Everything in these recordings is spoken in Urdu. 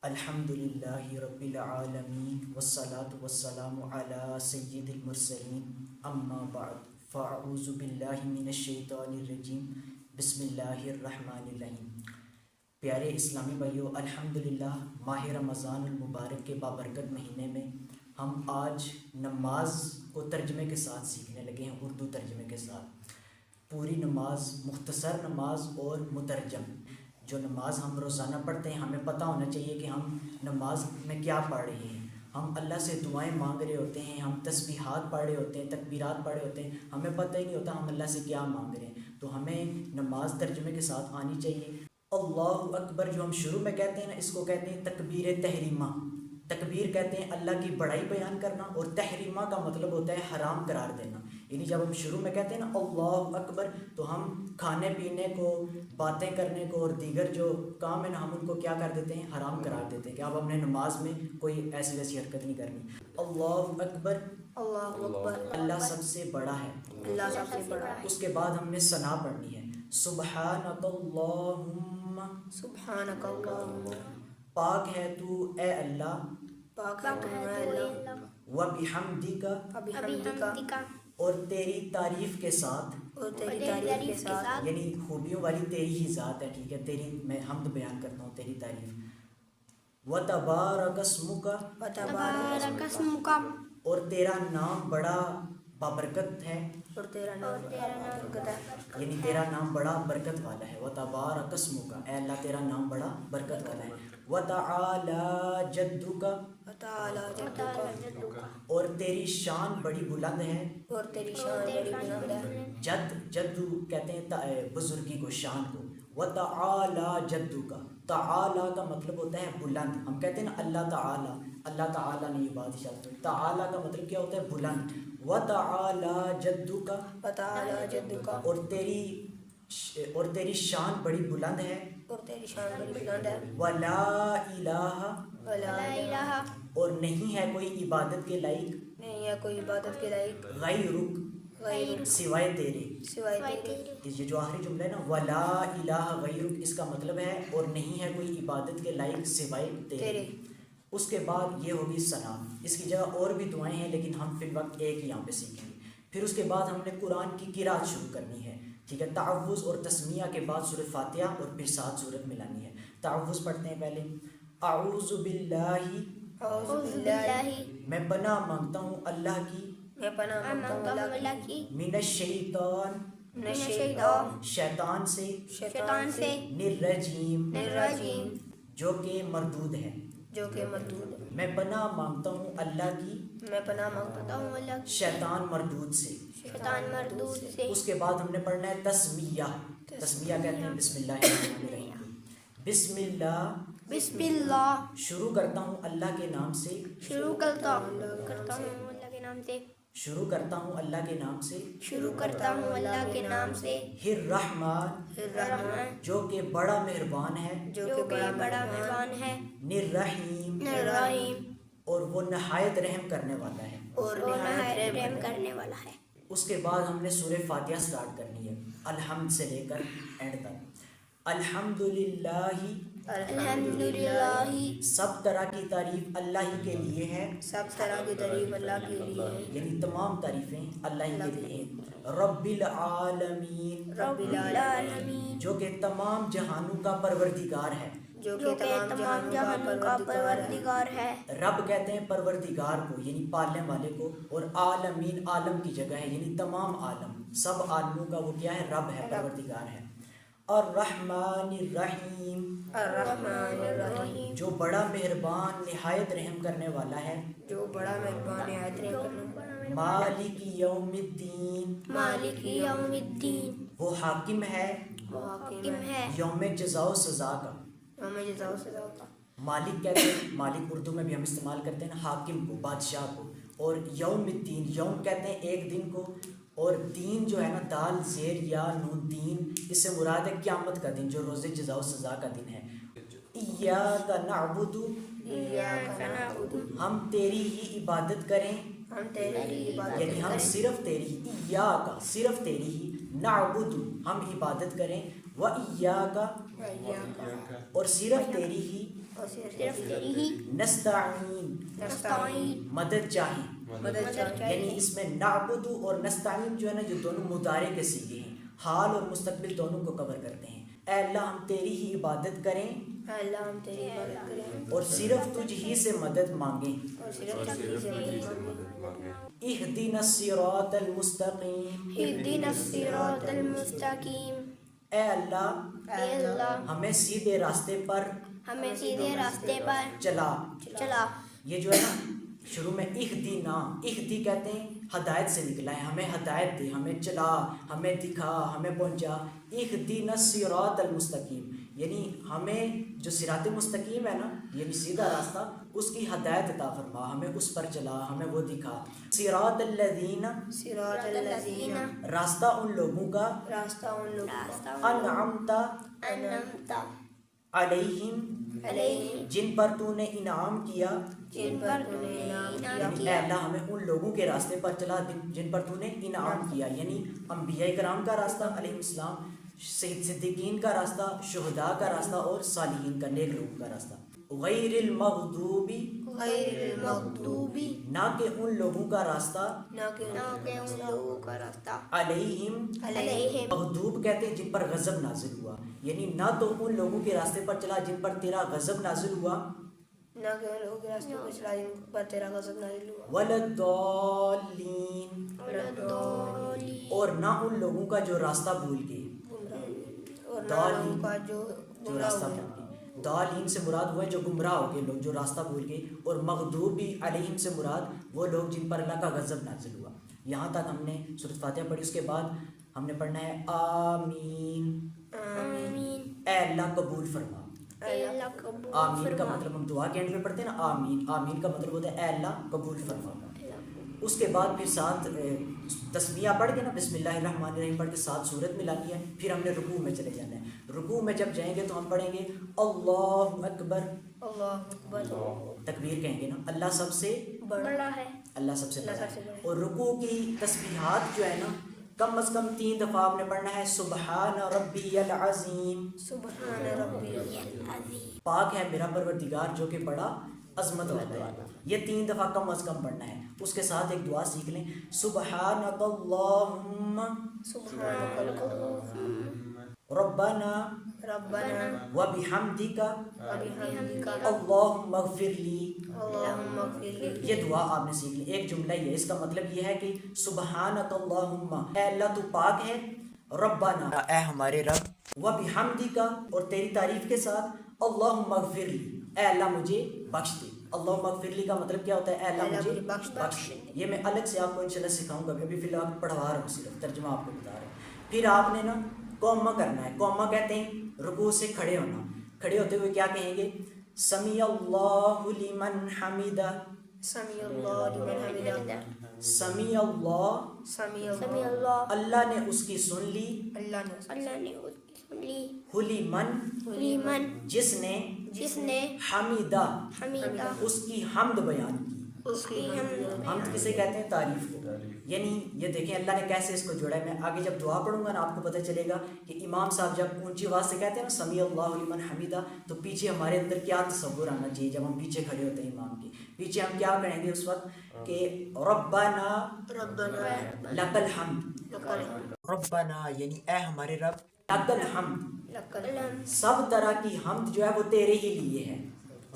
الحمدللہ رب العالمین والصلاة والسلام علی سید المرسلین اما بعد فاعوذ باللہ من الشیطان الرجیم بسم اللہ الرحمن الرحیم۔ پیارے اسلامی بھائیو، الحمدللہ ماہ رمضان المبارک کے بابرکت مہینے میں ہم آج نماز کو ترجمے کے ساتھ سیکھنے لگے ہیں، اردو ترجمے کے ساتھ۔ پوری نماز، مختصر نماز اور مترجم۔ جو نماز ہم روزانہ پڑھتے ہیں، ہمیں پتہ ہونا چاہیے کہ ہم نماز میں کیا پڑھ رہے ہیں۔ ہم اللہ سے دعائیں مانگ رہے ہوتے ہیں، ہم تسبیحات پڑھ رہے ہوتے ہیں، تکبیرات پڑھ رہے ہوتے ہیں، ہمیں پتہ ہی نہیں ہوتا ہم اللہ سے کیا مانگ رہے ہیں۔ تو ہمیں نماز ترجمے کے ساتھ آنی چاہیے۔ اللہ اکبر جو ہم شروع میں کہتے ہیں نا، اس کو کہتے ہیں تکبیر تحریمہ۔ تکبیر کہتے ہیں اللہ کی بڑائی بیان کرنا، اور تحریمہ کا مطلب ہوتا ہے حرام قرار دینا۔ یعنی جب ہم شروع میں کہتے ہیں نا اللہ اکبر، تو ہم کھانے پینے کو، باتیں کرنے کو اور دیگر جو کام ہے نا، ہم ان کو کیا کر دیتے ہیں؟ حرام قرار دیتے ہیں کہ اب ہم نے نماز میں کوئی ایسی ویسی حرکت نہیں کرنی۔ اللہ اکبر، اللہ اکبر، اللہ سب سے بڑا ہے، اللہ سب سے بڑا ہے۔ اس کے بعد ہم نے ثنا پڑھنی ہے، سبحانک اللہم، سبحانک اللہم، پاک ہے تو اے اللہ، پاک ہے تو اے اللہ، وبحمدک، وبحمدک، اور تیری تعریف کے ساتھ، اور تیری تعریف کے ساتھ، یعنی خوبیوں والی تیری ہی ذات ہے، ٹھیک ہے، تیری میں حمد بیان کرتا ہوں، تیری تعریف۔ وتبارک اسمک، وتبارک اسمک، اور تیرا نام بڑا بابرکت ہے، اور تیرا نام برکت ہے، یعنی تیرا نام بڑا برکت والا ہے۔ وتبارک اسمک، اے اللہ تیرا نام بڑا برکت والا ہے۔ وتعالی جدک، وتعالی جدک، اور تیری شان بڑی بلند ہے۔ اور تیری شان بڑی بلند ہے۔ جد، جدو کہتے ہیں بزرگی کو، شان کو۔ وتعالی جدک، تعالی کا مطلب ہوتا ہے بلند۔ ہم کہتے ہیں نا اللہ تعالی، اللہ تعالی نے یہ بات ارشاد کی۔ تعالی کا مطلب کیا ہوتا ہے؟ بلند۔ وتعالی جدک، وتعالی جدک، اور تیری شان بڑی بلند ہے۔ اور تیری شان بڑی بلند ہے۔ ولا الہ، ولا الہ، اور نہیں ہے کوئی عبادت کے لائق، نہیں ہے کوئی عبادت کے لائق، غیرک، غیر، سوائے تیرے۔ سوائے تیرے۔ یہ جو آخری جملہ ہے نا، ولا الہ غیرک، اس کا مطلب ہے اور نہیں ہے کوئی عبادت کے لائق سوائے تیرے۔ اس کے بعد یہ ہوگی ثنا۔ اس کی جگہ اور بھی دعائیں ہیں، لیکن ہم فی الوقت ایک یہاں پہ سیکھیں گے۔ پھر اس کے بعد ہم نے قرآن کی قرات شروع کرنی ہے، ٹھیک ہے۔ تعوذ اور تسمیہ کے بعد سورۃ فاتحہ اور پھر ساتھ سورت ملانی ہے۔ تعوذ پڑھتے ہیں پہلے۔ اعوذ باللہ، اعوذ باللہ، میں پناہ مانگتا ہوں اللہ کی، میں پناہ مانگتا ہوں اللہ کی، من الشیطان، من الشیطان، شیطان سے، شیطان سے، الرجیم، الرجیم، جو کہ مردود ہے۔ جو کہ مردود ہے۔ میں پناہ مانگتا ہوں اللہ کی، میں پناہ مانگتا ہوں اللہ کی، شیطان مردود سے۔ شیطان مردود سے۔ اس کے بعد ہم نے پڑھنا ہے تسمیہ۔ تسمیہ کہتے ہیں بسم اللہ الرحمن الرحیم۔ بسم اللہ، بسم اللہ، شروع کرتا ہوں اللہ کے نام سے، شروع کرتا ہوں اللہ کے نام سے، شروع کرتا ہوں اللہ کے نام سے، شروع کرتا ہوں اللہ کے نام سے، الرحمن، الرحمن، جو کہ بڑا مہربان ہے، جو کہ بڑا مہربان ہے، الرحیم، الرحیم، اور وہ نہایت رحم کرنے والا ہے۔ اور نہایت رحم کرنے والا ہے۔ اس کے بعد ہم نے سورہ فاتحہ سٹارٹ کرنی ہے، الحمد سے لے کر اینڈ تک۔ الحمدللہ، الحمدللہ، سب طرح کی تعریف اللہ ہی کے لیے ہے، سب طرح کی تعریف اللہ کے لیے ہے، یعنی تمام تعریفیں اللہ ہی کے لیے ہیں۔ رب العالمین، رب العالمین، جو کہ تمام جہانوں کا پروردگار ہے۔ جو کہ تمام جہانوں کا پروردگار ہے۔ رب کہتے ہیں پروردگار کو، یعنی پالنے والے کو، اور عالمین عالم کی جگہ ہے، یعنی تمام عالم، سب عالموں کا وہ کیا ہے؟ رب ہے، پروردگار ہے۔ الرحمن الرحیم، الرحمن الرحیم، جو بڑا مہربان نہایت رحم کرنے والا ہے۔ جو بڑا مہربان نہایت رحم کرنے والا ہے۔ مالک یوم الدین، مالک یوم الدین، وہ حاکم ہے وہ حاکم ہے، یوم جزا و سزا کا۔ یوم جزا و سزا کا۔ مالک کہتے ہیں، مالک اردو میں بھی ہم استعمال کرتے ہیں نا، حاکم کو، بادشاہ کو۔ اور یوم الدین، یوم کہتے ہیں ایک دن کو، اور دین جو ہے نا، دال زیر یا نون دین، اس سے مراد ہے قیامت کا دن، جو روز جزا و سزا کا دن ہے۔ ایاک نعبد، ایاک نعبد، ہم تیری ہی عبادت کریں، ہم تیری عبادت یعنی ہم کریں، صرف تیری ہی، ایاک صرف تیری ہی، نعبد ہم عبادت کریں، و ایاک ایاک، اور صرف تیری ہی، صرف تیری ہی نستعین نستعین مدد چاہیے. مدد یعنی چاہیے. اس میں نعبد اور نستعین جو ہے نا یہ دونوں مضارع کے صیغے ہیں، حال اور مستقبل دونوں کو کور کرتے ہیں. اے اللہ ہم تیری ہی عبادت کریں اے اللہ ہم تیری عبادت کریں اور صرف تجھ ہی سے مدد مانگیں. اور صرف تیری سے مدد مانگیں. اہدنا الصراط المستقیم، اہدنا الصراط المستقیم. اے اللہ اے اللہ ہمیں سیدھے راستے پر ہمیں سیدھے راستے پر چلا. چلا. یہ جو ہے نا شروع میں اہدینا، اہدی کہتے ہیں ہدایت سے نکلا ہے، ہمیں ہدایت دے، ہمیں چلا، ہمیں دکھا، ہمیں پہنچا. اہدینا الصراط المستقیم یعنی ہمیں جو صراط مستقیم ہے نا یعنی سیدھا راستہ، اس کی ہدایت عطا فرما، ہمیں اس پر چلا، ہمیں وہ دکھا. صراط الذین صراط الذین راستہ ان لوگوں کا راستہ ان لوگوں کا انعمت انعمت علیہم علیہم جن پر تو نے انعام کیا. جن پر تو نے انعام یعنی اے اللہ ہمیں ان لوگوں کے راستے پر چلا جن پر تو نے انعام کیا، یعنی انبیاء کرام کا راستہ علیہ السلام، صدیقین کا راستہ، شہداء کا راستہ اور صالحین کا، نیک لوگوں کا راستہ. غیر المغضوب غیر المغضوب نہ کہ ان لوگوں کا راستہ نہ کہ ان لوگوں کا راستہ علیہم علیہم مغضوب کہتے ہیں جن پر غضب نازل ہوا، یعنی نہ تو ان لوگوں کے راستے پر چلا جن پر تیرا غضب نازل ہوا، نہ کہ ان لوگوں کے راستے پر چلا جن پر تیرا غضب نازل ہوا. ولضالین اور نہ ان لوگوں کا جو راستہ بھول گئے. اور نہ لوگوں کا جو جو راستہ بھول گئے. دالین سے مراد وہ ہے جو گمراہ ہو گئے لوگ، جو راستہ بھول گئے. اور مغضوب علیہم سے مراد وہ لوگ جن پر اللہ کا غضب نازل ہوا. یہاں تک ہم نے سورۃ فاتحہ پڑھی. اس کے بعد ہم نے پڑھنا ہے آمین. آمین. اے اللہ قبول فرما. اے اللہ قبول آمین کا مطلب ہم دعا کے اینڈ پہ پڑھتے ہیں نا آمین، آمین کا مطلب ہوتا ہے اے اللہ قبول فرما. اس کے بعد پھر ساتھ تسمیہ پڑھ کے نا بسم اللہ الرحمن الرحیم پڑھ کے ساتھ سورت ملانی ہے. پھر ہم نے رکوع میں چلے جانا ہے. رکوع میں جب جائیں گے تو ہم پڑھیں گے اللہ اکبر، اللہ اکبر، تکبیر کہیں گے نا، اللہ سب سے بڑا ہے، اللہ سب سے بڑا سب سے ہے. بڑا. اور رکوع کی تسبیحات جو ہے نا کم از کم 3 دفعہ آپ نے پڑھنا ہے سبحان ربی العظیم، سبحان ربی العظیم، پاک ہے میرا پروردگار جو کہ بڑا عظمت والا ہے. یہ 3 دفعہ کم از کم پڑھنا ہے. اس کے ساتھ ایک دعا سیکھ لیں، سبحانک اللہم سبحانک اللہم ربنا ربنا وبحمدک وبحمدک اللہم اغفر لی. اللہم اغفر لی. یہ دعا آپ نے سیکھ لی. ایک جملہ ہی ہے، اس کا مطلب یہ ہے کہ سبحانک اللہم اے اللہ تو پاک ہے، ربنا اے ہمارے رب، وبحمدک اور تیری تعریف کے ساتھ اللہم اغفر لی اے اللہ مجھے بخش دے. اللہم اغفر لی کا مطلب کیا ہوتا ہے؟ اے اللہ مجھے بخش دے. یہ میں الگ سے آپ کو انشاءاللہ سکھاؤں گا، ابھی فی الحال پڑھوا رہا ہوں، صرف ترجمہ آپ کو بتا رہا ہوں. پھر آپ نے نا قوما کرنا ہے. قوما کہتے ہیں رکوع سے کھڑے ہونا. کھڑے ہوتے ہوئے کیا کہیں گے؟ سمیع اللہ لمن حمیدہ، سمیع اللہ لمن حمیدہ، سمیع اللہ سمیع اللہ، اللہ نے اس کی سن لی، اللہ نے اس کی سن لی، لمن لمن جس نے حمیدہ حمیدہ اس کی حمد بیان کی. اس کی حمد کسے کہتے ہیں؟ تعریف کو. یعنی یہ دیکھیں اللہ نے کیسے اس کو جوڑا ہے. میں آگے جب دعا پڑھوں گا نا آپ کو پتہ چلے گا کہ امام صاحب جب اونچی آواز سے کہتے ہیں نا سمیع اللہ لمن حمیدہ تو پیچھے ہمارے اندر کیا تصور آنا چاہیے جب ہم پیچھے کھڑے ہوتے ہیں امام کے پیچھے؟ ہم کیا کہیں گے اس وقت کہ ربنا لک الحمد. ربنا یعنی اے ہمارے رب، لک الحمد سب طرح کی حمد جو ہے وہ تیرے ہی لیے ہے.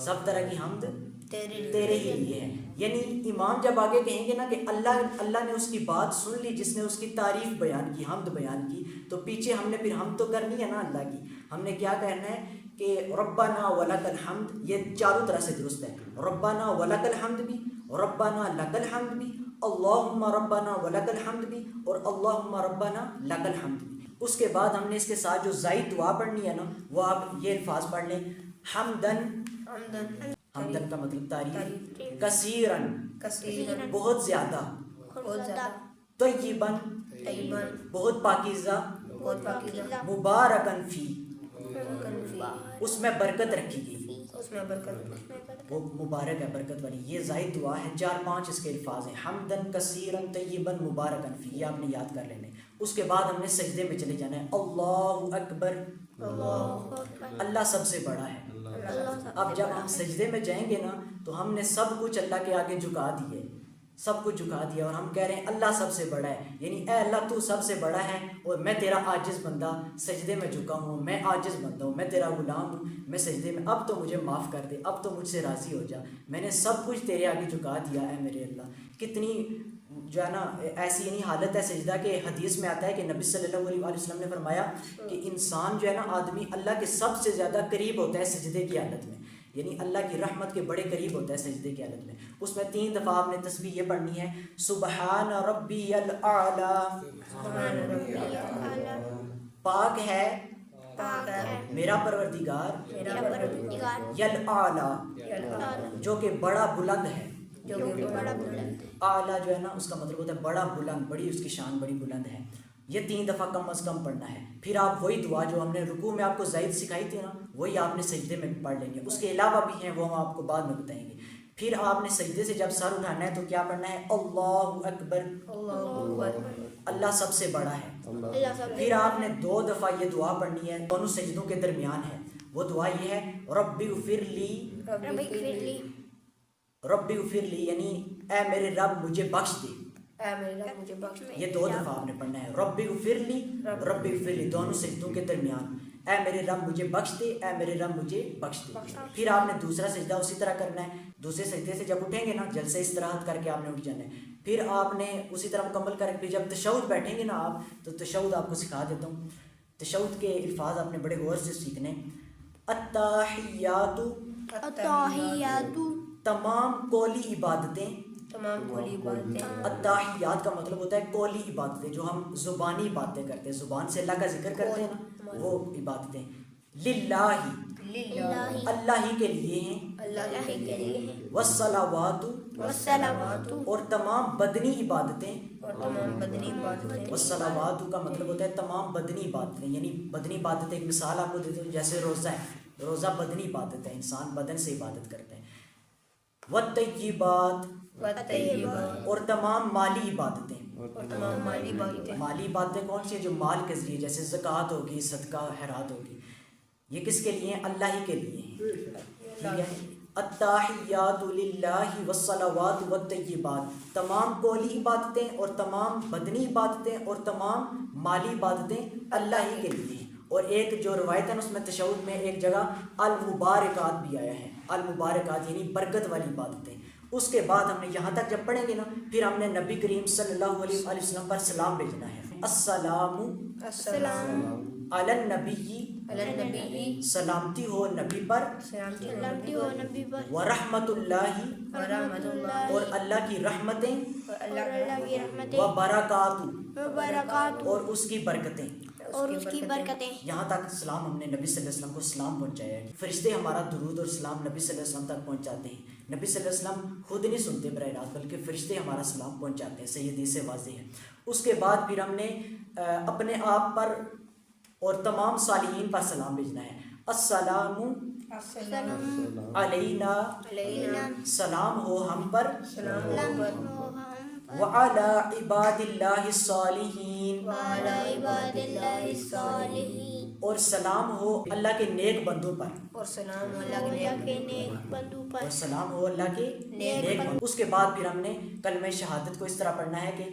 سب طرح کی حمد تیرے ہی لیے ہے. یعنی امام جب آگے کہیں گے نا کہ اللہ نے اس کی بات سن لی، جس نے اس کی تعریف بیان کی، حمد بیان کی، تو پیچھے ہم نے پھر حمد تو کرنی ہے نا اللہ کی. ہم نے کیا کہنا ہے کہ ربنا ولک الحمد. یہ چاروں طرح سے درست ہے. ربنا ولک الحمد بھی، ربنا لک الحمد بھی، اللہم ربنا ولک الحمد بھی، اور اللہم ربنا لک الحمد بھی. اس کے بعد ہم نے اس کے ساتھ جو زائد دعا پڑھنی ہے نا وہ آپ یہ الفاظ پڑھ لیں، حمدن، حمدن کا مطلب تعریف، کثیرن بہت زیادہ، طیبن بہت پاکیزہ، مبارکن فی اس میں برکت رکھی گئی. وہ مبارک ہے، برکت والی. یہ زائد دعا ہے. 4-5 اس کے الفاظ ہیں، حمدن کثیرن طیبن مبارکن فی. یہ آپ نے یاد کر لینے. اس کے بعد ہم نے سجدے میں چلے جانا ہے. اللہ اکبر، اللہ سب سے بڑا ہے. اب جب ہم سجدے میں جائیں گے نا تو ہم نے سب کچھ اللہ کے آگے جھکا دیے، سب کچھ جھکا دیا، اور ہم کہہ رہے ہیں اللہ سب سے بڑا ہے، یعنی اے اللہ تو سب سے بڑا ہے اور میں تیرا عاجز بندہ سجدے میں جھکا ہوں، میں عاجز بندہ ہوں، میں تیرا غلام ہوں، میں سجدے میں، اب تو مجھے معاف کر دے، اب تو مجھ سے راضی ہو جا، میں نے سب کچھ تیرے آگے جھکا دیا ہے میرے اللہ۔ کتنی جو ہے نا ایسی یعنی حالت ہے سجدہ کہ حدیث میں آتا ہے کہ نبی صلی اللہ علیہ وسلم نے فرمایا کہ انسان جو ہے نا آدمی اللہ کے سب سے زیادہ قریب ہوتا ہے سجدے کی حالت میں، یعنی اللہ کی رحمت کے بڑے قریب ہوتا ہے سجدے کی حالت میں۔ اس میں 3 دفعہ آپ نے تسبیح یہ پڑھنی ہے، سبحان ربی الاعلی، پاک ہے میرا پروردگار یلاعلی، جو کہ بڑا بلند ہے، اعلیٰ جو ہے نا اس کا مطلب ہوتا ہے بڑا بلند، بڑی اس کی شان بڑی بلند ہے۔ یہ 3 دفعہ کم از کم پڑھنا ہے۔ پھر آپ وہی دعا جو ہم نے رکوع میں آپ کو زائد سکھائی تھی نا وہی آپ نے سجدے میں پڑھ لیں گے، اس کے علاوہ بھی ہیں وہ ہم آپ کو بعد میں بتائیں گے۔ پھر آپ نے سجدے سے جب سر اٹھانا ہے تو کیا پڑھنا ہے؟ اللہ اکبر، اللہ سب سے بڑا ہے۔ پھر آپ نے 2 دفعہ یہ دعا پڑھنی ہے، دونوں سجدوں کے درمیان ہے، وہ دعا یہ ہے ربی اغفر لی، ربی اغفر لی یعنی اے میرے رب مجھے بخش دے، یہ 2 دفعہ آپ نے پڑھنا ہے، ربی اغفر لی، ربی اغفر لی، دونوں سجدوں کے درمیان، اے میرے رب مجھے بخش دے، اے میرے رب مجھے بخش دے۔ پھر آپ نے دوسرا سجدہ اسی طرح کرنا ہے، دوسرے سجدے سے جب اٹھیں گے نا جلسے استراحت کر کے آپ نے اٹھ جانا ہے، پھر آپ نے اسی طرح مکمل کر کے جب تشہد بیٹھیں گے نا آپ تو تشہد آپ کو سکھا دیتا ہوں، تشہد کے الفاظ آپ نے بڑے غور سے سیکھنے۔ التحیات، تمام قولی عبادتیں، التحیات کا مطلب ہوتا ہے قولی عبادتیں، جو ہم زبانی باتیں کرتے ہیں، زبان سے اللہ کا ذکر کرتے ہیں نا وہ عبادتیں، للہ اللہ ہی کے لیے ہیں، والصلوات اور تمام بدنی عبادتیں، والصلوات کا مطلب ہوتا ہے تمام بدنی عبادتیں، یعنی بدنی عبادت ایک مثال آپ کو دیتے ہیں جیسے روزہ ہے، روزہ بدنی عبادت ہے، انسان بدن سے عبادت کرتے ہیں، والطیبات اور تمام مالی عبادتیں، مالی عبادتیں کون سی ہیں؟ جو مال کے ذریعے جیسے زکوٰۃ ہوگی، صدقہ خیرات ہوگی، یہ کس کے لیے ہیں؟ اللہ ہی کے لیے ہیں، ٹھیک ہے۔ التحیات للہ والصلوات والطیبات، تمام قولی عبادتیں اور تمام بدنی عبادتیں اور تمام مالی عبادتیں اللہ ہی کے لیے ہیں۔ اور ایک جو روایت ہے نا اس میں تشہد میں ایک جگہ المبارکات بھی آیا ہے، المبارکات یعنی برکت والی عبادتیں۔ اس کے بعد ہم نے یہاں تک جب پڑھیں گے نا پھر ہم نے نبی کریم صلی اللہ علیہ وآلہ وسلم پر سلام بھیجنا ہے، السلام علی النبی، سلامتی ہو نبی پر، ورحمت اللہ اور اللہ کی رحمتیں، وبرکاتہ اور اس کی برکتیں، یہاں تک سلام ہم نے نبی صلی اللہ علیہ وسلم کو سلام پہنچایا ہے۔ فرشتے ہمارا درود اور سلام نبی صلی اللہ علیہ وسلم تک پہنچاتے ہیں، نبی صلی اللہ علیہ وسلم خود نہیں سنتے براہ راست بلکہ فرشتے ہمارا سلام پہنچاتے ہیں، صحیح حدیث سے واضح ہے۔ اس کے بعد پھر ہم نے اپنے آپ پر اور تمام صالحین پر سلام بھیجنا ہے، السلام علینا، سلام ہو ہم پر، وعلی عباد اللہ الصالحین، اور سلام ہو اللہ کے نیک بندوں پر، اور سلام ہو اللہ کے نیک بندوں۔ اس کے بعد پھر ہم نے کلمہ شہادت کو اس طرح پڑھنا ہے کہ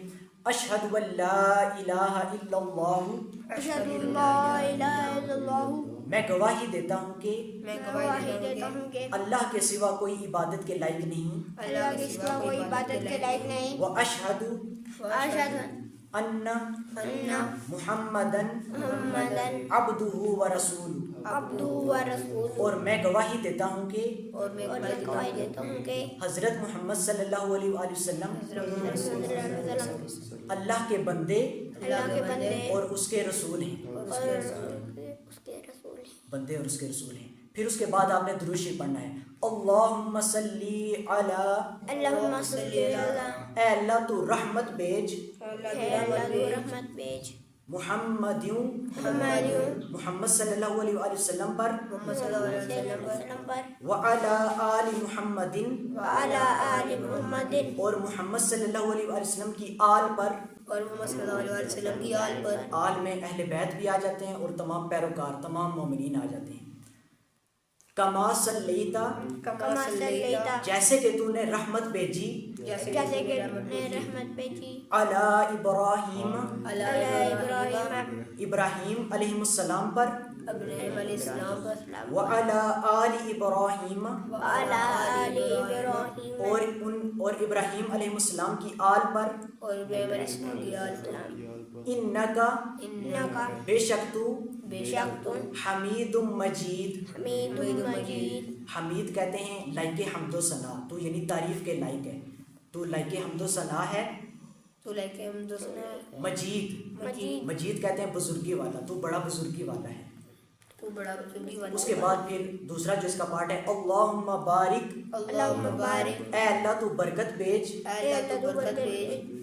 اشہد ان لا الہ الا اللہ، میں گواہی دیتا ہوں کہ اللہ کے سوا کوئی عبادت کے لائق نہیں، واشہد ان محمدن عبدہ ورسولہ، اور میں گواہی دیتا ہوں کہ حضرت محمد صلی اللہ علیہ وآلہ وسلم اللہ کے بندے اور اس کے رسول ہیں، بندے اور اس کے رسول ہیں۔ پھر اس کے بعد آپ نے درود شریف پڑھنا ہے، اللہم صلی علی، اے اللہ تو رحمت بھیج، محمد محمد صلی اللہ علیہ وآلہ وسلم پر، وعلی آل محمد اور محمد صلی اللہ علیہ وآلہ وسلم کی آل پر، آل میں اہل بیت بھی آ جاتے ہیں اور تمام پیروکار تمام مومنین آ جاتے ہیں۔ کما صلیتا کما صلیتا جیسے کہ تو نے رحمت بھیجی جیسے کہ نے رحمت بھیجی علی ابراہیم علی ابراہیم ابراہیم علیہ السلام پر ابراہیم علیہ السلام پر وعلی آل ابراہیم وعلی آل ابراہیم اور ابراہیم علیہ السلام کی آل پر اور ابراہیم علیہ السلام کی آل پر انکا انکا بے شک تو بے شک تم حمید مجید حمید مجید حمید کہتے ہیں لائق حمد و ثنا، تو یعنی تعریف کے لائق ہے، تو لائق حمد و ثنا ہے۔ تو لائق حمد و ثنا مجید مجید مجید کہتے ہیں بزرگی والا، تو بڑا بزرگی والا ہے۔ تو بڑا بزرگی والا اس کے بعد پھر دوسرا جو اس کا پارٹ ہے اللہم بارک، اللہم بارک اے اللہ تو برکت بھیج اے اللہ تو برکت بھیج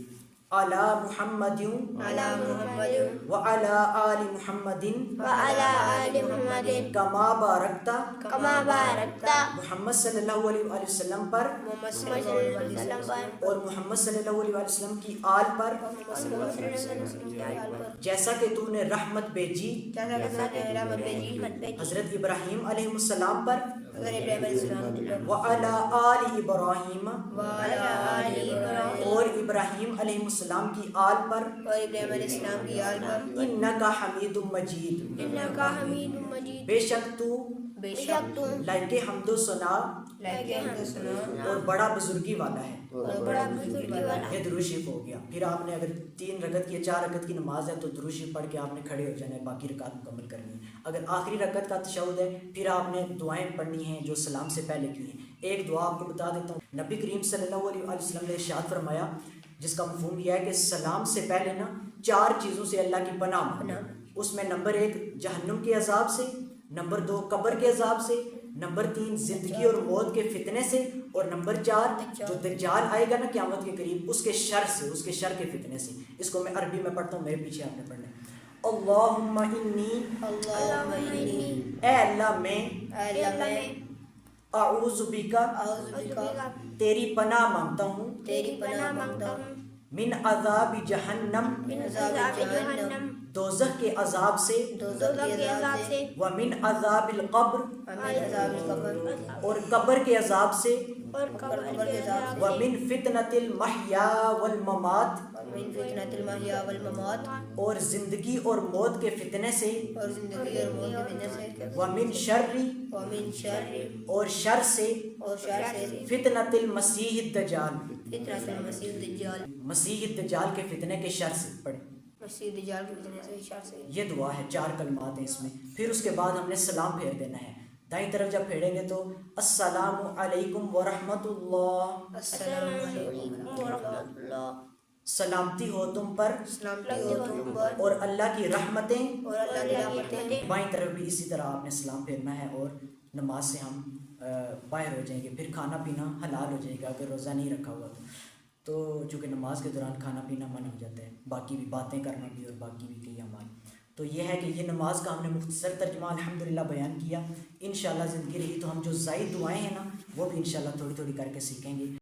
علی محمد علی محمد وعلی آل محمد وعلی آل محمد کما بارکتا کما بارکتا محمد صلی اللہ علیہ وآلہ وسلم پر محمد صلی اللہ علیہ وسلم پر اور محمد صلی اللہ علیہ وآلہ وسلم کی آل پر محمد صلی اللہ علیہ وسلم کی آل پر جیسا کہ تو نے رحمت بھیجی جیسا کہ رحمت بھیجی حضرت ابراہیم علیہ السلام پر حضرت ابراہیم علیہ السلام پر وعلی آل ابراہیم وعلی آل ابراہیم اور ابراہیم علیہ السلام کی آل پر اور ابراہیم علیہ السلام کی آل پر انکا حمید مجید انکا حمید مجید بے شک تو بے شک تم لائق حمد و ثنا لائق حمد و ثنا اور بڑا بزرگی والا ہے۔ اور بڑا بزرگی والا یہ درود شریف ہو گیا۔ پھر آپ نے اگر 3 رکعت کی 4 رکعت کی نماز ہے تو درود شریف پڑھ کے آپ نے کھڑے ہو جانا ہے، باقی رکعت مکمل کرنی ہے۔ اگر آخری رکعت کا تشہد ہے پھر آپ نے دعائیں پڑھنی ہیں جو سلام سے پہلے کی ہیں۔ ایک دعا آپ کو بتا دیتا ہوں، نبی کریم صلی اللہ علیہ وآلہ وسلم نے ارشاد فرمایا، جس کا مفہوم یہ ہے کہ سلام سے پہلے نا 4 چیزوں سے اللہ کی پناہ مانگو۔ اس میں نمبر 1 جہنم کے عذاب سے، نمبر 2 قبر کے عذاب سے، نمبر 3 زندگی اور موت کے فتنے سے، اور نمبر 4 جو دجال آئے گا نا قیامت کے قریب، اس کے شر سے، اس کے شر کے فتنے سے۔ اس کو میں عربی میں پڑھتا ہوں، میرے پیچھے آپ نے پڑھنا ہے۔ اللہم انی اللہم انی اے اللہ میں اے اللہ میں اعوذ بکا اعوذ بکا تیری پناہ مانگتا ہوں تیری پناہ مانگتا ہوں من عذاب جہنم من عذاب جہنم دوزخ کے عذاب سے دوزخ کے عذاب سے ومن عذاب القبر ومن عذاب القبر اور قبر کے عذاب سے اور قبر کے عذاب سے ومن فتنۃ المحیا والممات ومن فتنۃ المحیا والممات اور زندگی اور موت کے فتنے سے اور زندگی اور موت کے فتنے سے ومن شر ومن شر اور شر سے اور شر سے فتنۃ المسیح الدجال فتنۃ المسیح الدجال مسیح الدجال کے فتنے کے شر سے پڑھیں۔ مسیح الدجال کے فتنے سے شر سے یہ دعا ہے، 4 کلمات ہیں اس میں۔ پھر اس کے بعد ہم نے سلام پھیر دینا ہے۔ دائیں طرف جب پھیریں گے تو السلام علیکم ورحمۃ اللہ، السلام علیکم ورحمۃ اللہ، سلامتی ہو تم پر سلامتی ہو تم پر اور اللہ کی رحمتیں۔ اور اللہ کی رحمتیں۔ بائیں طرف بھی اسی طرح آپ نے سلام پھیرنا ہے اور نماز سے ہم باہر ہو جائیں گے۔ پھر کھانا پینا حلال ہو جائے گا اگر روزہ نہیں رکھا ہوا تو چونکہ نماز کے دوران کھانا پینا منع ہو جاتا ہے، باقی بھی باتیں کرنا بھی اور باقی بھی کئی اعمال۔ تو یہ ہے کہ یہ نماز کا ہم نے مختصر ترجمہ الحمدللہ بیان کیا۔ انشاءاللہ زندگی رہی تو ہم جو زائد دعائیں ہیں نا وہ بھی انشاءاللہ تھوڑی تھوڑی کر کے سیکھیں گے۔